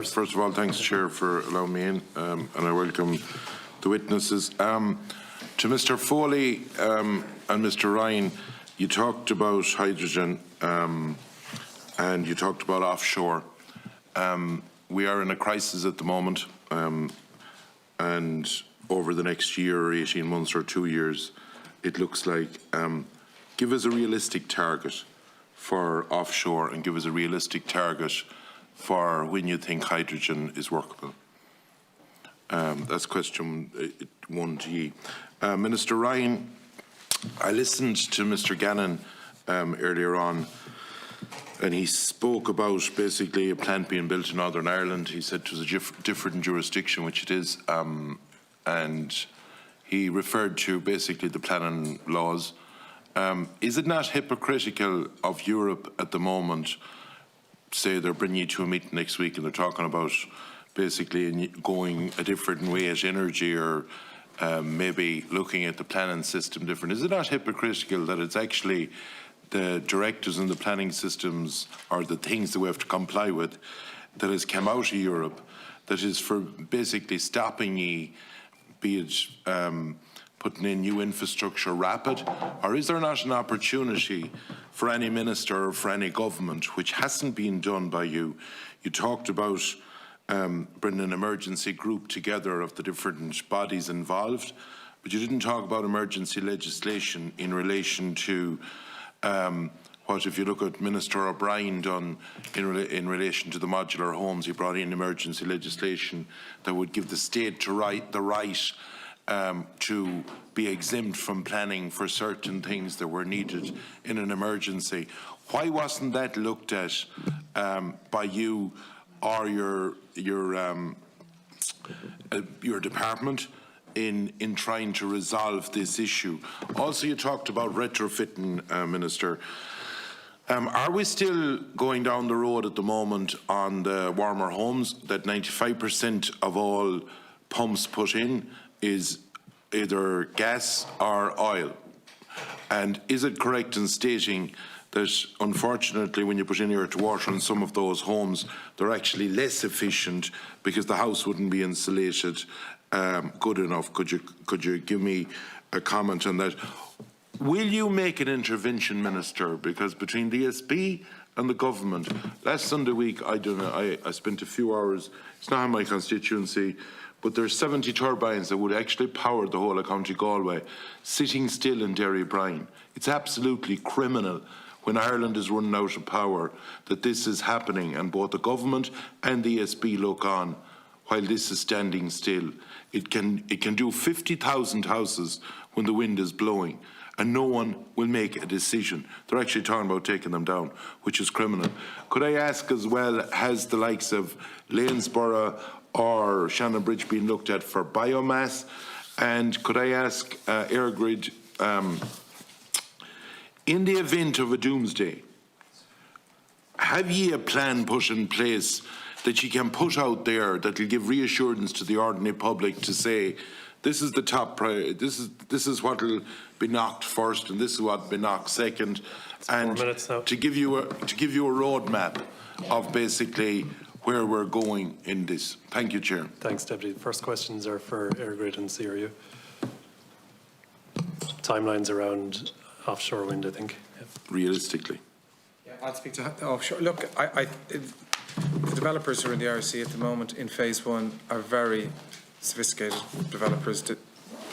First of all, thanks, Chair, for allowing me in, and I welcome the witnesses. To Mr. Foley and Mr. Ryan, you talked about hydrogen and you talked about offshore. We are in a crisis at the moment, and over the next year or 18 months or 2 years, it looks like, give us a realistic target for offshore and give us a realistic target for when you think hydrogen is workable. That's question 1G. Minister Ryan, I listened to Mr. Gannon earlier on, and he spoke about basically a plant being built in Northern Ireland. He said it was a different jurisdiction, which it is, and he referred to basically the planning laws. Is it not hypocritical of Europe at the moment? Say they're bringing you to a meeting next week and they're talking about basically going a different way at energy, or maybe looking at the planning system different. Is it not hypocritical that it's actually the directives and the planning systems, or the things that we have to comply with, that has come out of Europe, that is for basically stopping you, be it putting in new infrastructure rapid? Or is there not an opportunity for any minister or for any government, which hasn't been done by you? You talked about bringing an emergency group together of the different bodies involved, but you didn't talk about emergency legislation in relation to what, if you look at Minister O'Brien done in relation to the modular homes, he brought in emergency legislation that would give the state the right to be exempt from planning for certain things that were needed in an emergency. Why wasn't that looked at by you or your department in trying to resolve this issue? Also, you talked about retrofitting, Minister. Are we still going down the road at the moment on the warmer homes that 95% of all pumps put in is either gas or oil? And is it correct in stating that unfortunately when you put in air to water in some of those homes, they're actually less efficient because the house wouldn't be insulated good enough? Could you give me a comment on that? Will you make an intervention, Minister? Because between the SB and the government, last Sunday week, I spent a few hours, it's not in my constituency, but there's 70 turbines that would actually power the whole of County Galway sitting still in Derrybrine. It's absolutely criminal when Ireland is running out of power that this is happening, and both the government and the SB look on while this is standing still. It can do 50,000 houses when the wind is blowing, and no one will make a decision. They're actually talking about taking them down, which is criminal. Could I ask as well, has the likes of Lanesborough or Shannon Bridge been looked at for biomass? And could I ask EirGrid, in the event of a doomsday, have ye a plan put in place that you can put out there that will give reassurance to the ordinary public to say, this is the top priority, this is what will be knocked first, and this is what will be knocked second, and to give you a roadmap of basically where we're going in this? Thank you, Chair. Thanks, Deputy. The first questions are for EirGrid and CRU. Timelines around offshore wind, I think. Yeah. Realistically. Yeah, I'll speak to offshore. Look, the developers who are in the RC at the moment in phase one are very sophisticated developers.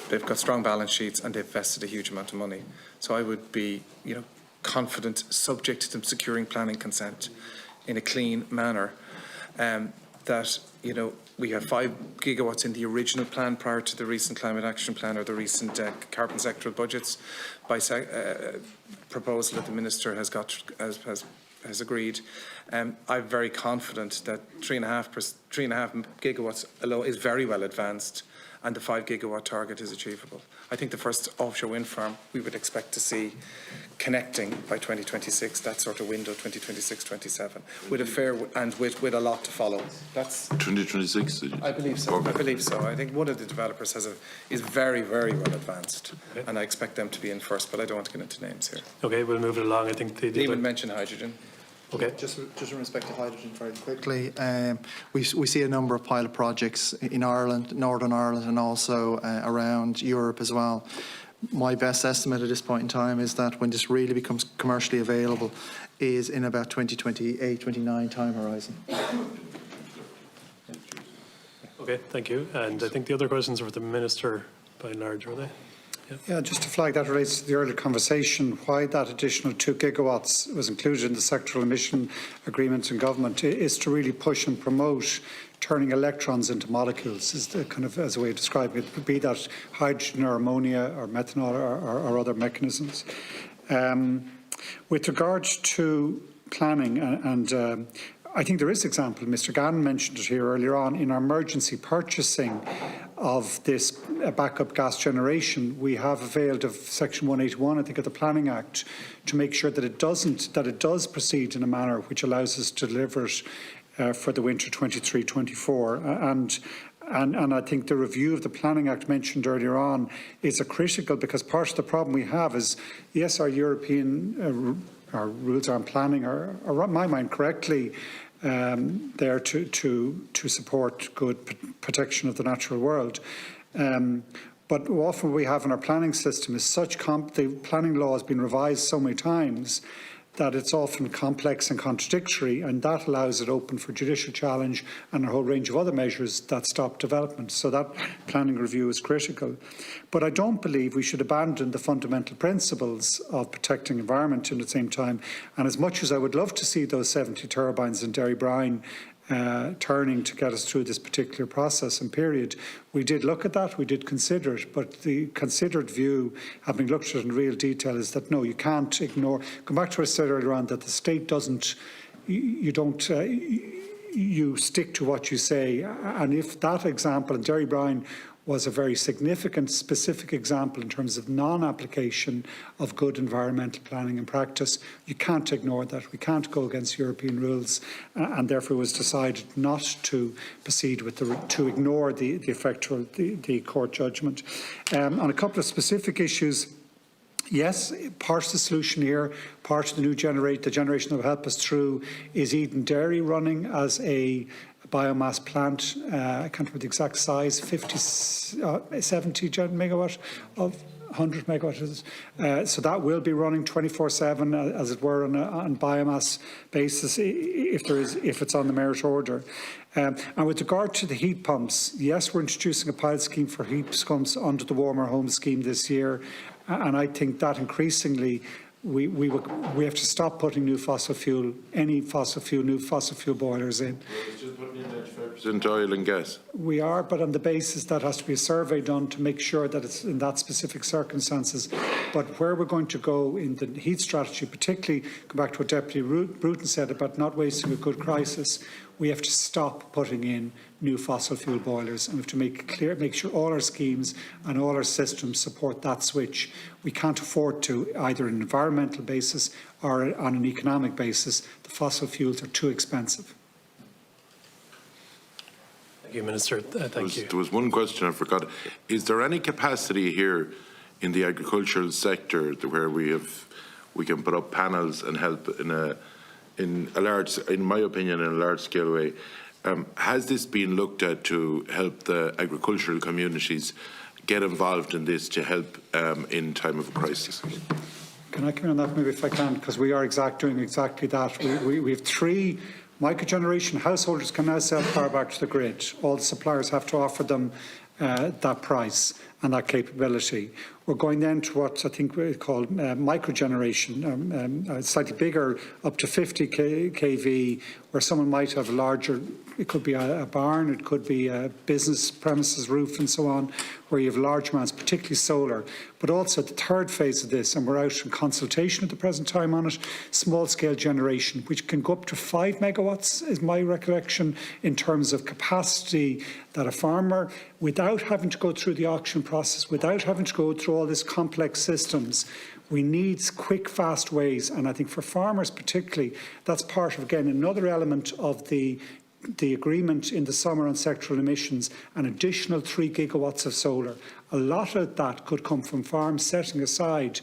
They've got strong balance sheets and they've invested a huge amount of money. So I would be, confident, subject to them securing planning consent in a clean manner, that, we have 5 gigawatts in the original plan prior to the recent climate action plan or the recent carbon sectoral budgets by proposal that the Minister has agreed. I'm very confident that 3.5 gigawatts alone is very well advanced, and the 5 gigawatt target is achievable. I think the first offshore wind farm we would expect to see connecting by 2026, that sort of window, 2026-27, with a fair and with a lot to follow. That's 2026. I believe so. Okay. I believe so. I think one of the developers is very, very well advanced, okay, and I expect them to be in first. But I don't want to get into names here. Okay, we'll move it along. I think they would mention hydrogen. Okay. Just in respect to hydrogen, very quickly, we see a number of pilot projects in Ireland, Northern Ireland, and also around Europe as well. My best estimate at this point in time is that when this really becomes commercially available is in about 2028, 29 time horizon. Okay, thank you. And I think the other questions were for the Minister by and large, were they? Yeah, just to flag, that relates to the earlier conversation, why that additional 2 gigawatts was included in the sectoral emission agreements in government is to really push and promote turning electrons into molecules, is the kind of as a way of describing it, be that hydrogen or ammonia or methanol or other mechanisms. With regards to planning and I think there is an example, Mr. Gannon mentioned it here earlier on, in our emergency purchasing of this backup gas generation, we have availed of Section 181, I think, of the Planning Act to make sure that it does proceed in a manner which allows us to deliver it for the winter 23-24. And I think the review of the Planning Act mentioned earlier on is critical, because part of the problem we have is, yes, our European our rules on planning are in my mind, correctly there to support good protection of the natural world. But often we have in our planning system is such the planning law has been revised so many times that it's often complex and contradictory, and that allows it open for judicial challenge and a whole range of other measures that stop development. So that planning review is critical. But I don't believe we should abandon the fundamental principles of protecting environment at the same time. And as much as I would love to see those 70 turbines in Derrybrine turning to get us through this particular process and period, we did look at that, we did consider it, but the considered view, having looked at it in real detail, is that no, you can't ignore. Come back to what I said earlier on, that the state doesn't, you stick to what you say. And if that example in Derrybrine was a very significant, specific example in terms of non-application of good environmental planning and practice, you can't ignore that. We can't go against European rules, and therefore it was decided not to proceed with to ignore the effect of the court judgment. On a couple of specific issues, yes, part of the solution here, part of the generation that will help us through is Eden Dairy running as a biomass plant. I can't remember the exact size, 70 megawatt of 100 megawatts. So that will be running 24/7, as it were, on biomass basis, if it's on the merit order. And with regard to the heat pumps, yes, we're introducing a pilot scheme for heat pumps under the Warmer Home Scheme this year, and I think that increasingly we have to stop putting new fossil fuel boilers in. It's just putting in 95% oil and gas. We are, but on the basis that has to be a survey done to make sure that it's in that specific circumstances. But where we're going to go in the heat strategy, particularly, go back to what Deputy Bruton said about not wasting a good crisis, we have to stop putting in new fossil fuel boilers, and we have to make sure all our schemes and all our systems support that switch. We can't afford to, either on an environmental basis or on an economic basis. The fossil fuels are too expensive. Thank you, Minister. Thank you. There was one question I forgot. Is there any capacity here in the agricultural sector where we can put up panels and help in my opinion, in a large scale way? Has this been looked at to help the agricultural communities get involved in this to help in time of crisis? Can I come in on that maybe if I can? Because we are doing exactly that. We have 3 microgeneration householders can now sell power back to the grid. All the suppliers have to offer them that price and that capability. We're going then to what I think we call microgeneration, slightly bigger, up to 50 kV, where someone might have a larger, it could be a barn, it could be a business premises roof and so on, where you have large amounts, particularly solar. But also the third phase of this, and we're out in consultation at the present time on it, small-scale generation, which can go up to 5 megawatts, is my recollection, in terms of capacity that a farmer, without having to go through the auction process, without having to go through all these complex systems, we need quick, fast ways. And I think for farmers particularly, that's part of, again, another element of the agreement in the summer on sectoral emissions, an additional 3 gigawatts of solar. A lot of that could come from farms setting aside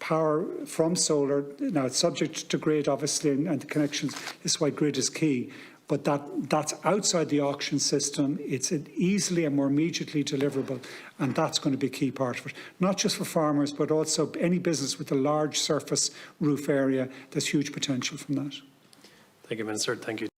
power from solar. Now, it's subject to grid, obviously, and the connections. This is why grid is key. But that's outside the auction system. It's easily and more immediately deliverable, and that's going to be a key part of it. Not just for farmers, but also any business with a large surface roof area. There's huge potential from that. Thank you, Minister. Thank you.